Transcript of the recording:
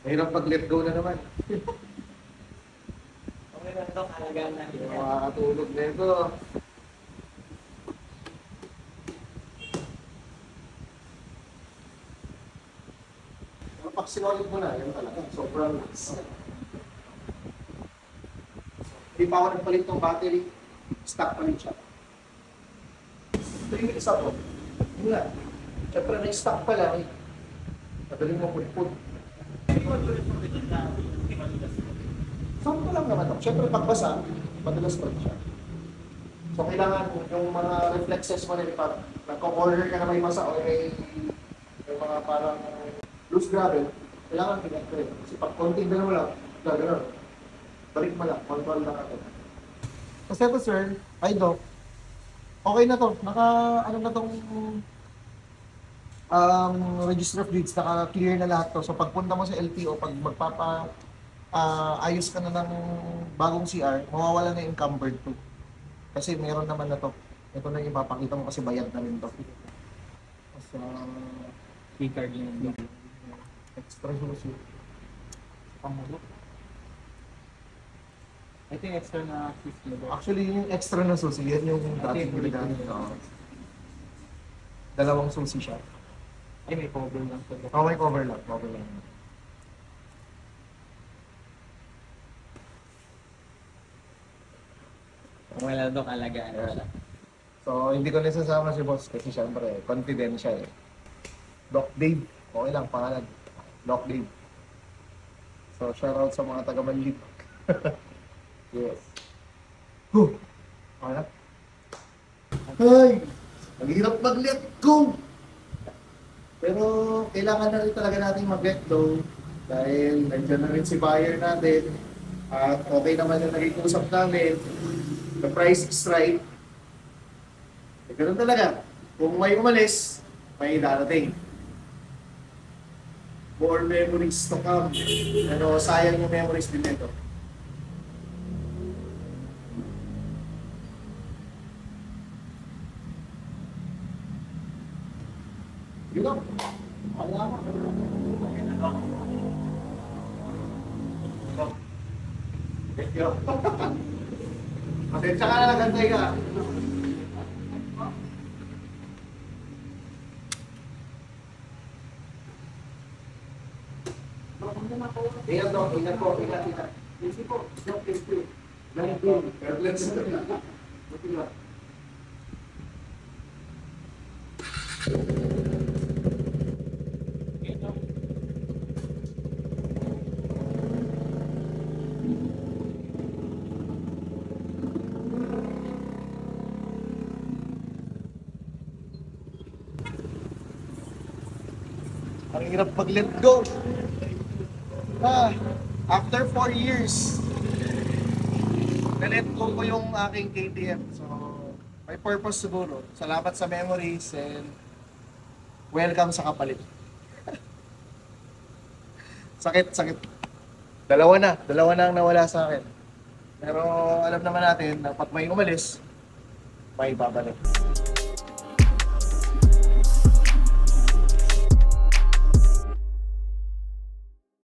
Mahirap pag-let go na naman. Okay lang ito, halagaan natin yan. Makakatulog na ito. Pag sinolid mo na, yun talaga. Sobrang hindi pa ako nagpalit ng battery. Stock pa rin siya. Ito yung isa ko. Yun nga. Siyempre, na-stock pa lang. Madaling mo put-put. Sampo lang naman ako. Siyempre, pagbasa, madalas pa rin siya. So, kailangan yung mga reflexes mo na pag nagko-corner ka na may masa o may mga parang loose gravel, kailangan pinag ko rin. Kasi pag konting gano'n mo lang, gano'n. Balik mo lang, control lang ako. Kasi ito sir, ay doc, okay na to. Ano na tong register of deeds, naka-clear na lahat to. So pagpunta mo sa LTO, pag ayos ka na ng bagong CR, mawawala na yung encumbered to. Kasi meron naman na to. Ito na yung ipapakita mo kasi bayad na rin to. So, P-card yun. extra susi. Pamulok. Ito yung extra na 50 ba? Actually, yung extra na susi, yan yung dating ginagamit. Dalawang susi siya. Ay, may cover lang sa Oh, may cover lang. Cover lang. Wala doon alagaan siya. So, hindi ko nasasama si boss kasi syempre, confidential. Doc Dave. Okay lang, pangalan. Doc Dave. So, shoutout sa mga taga-Manlip. Yes. Huh! Okay lang. Ay! Maghirap mag-let go! Pero, kailangan na rin talaga natin mag-let go dahil nandiyan na rin si buyer natin at okay naman yung naging usap namin. The price is right. Eh, ganun talaga. Kung may umalis, may darating. More memories to come. Pero sayang yung memories din nito. Yun lang. Wala ka. Thank you. Pasensya ka na, nagantay ka. Ingat daw, ingat po, ingat. Easy po, stop, please po. Ganyan po, let's go. Ang hirap mag-let go. After 4 years, na-let go ko yung aking KTM. So, may purpose siguro. Salamat sa memories and welcome sa kapalit. Sakit. Dalawa na ang nawala sa akin. Pero alam naman natin na pag may umalis, may babalik.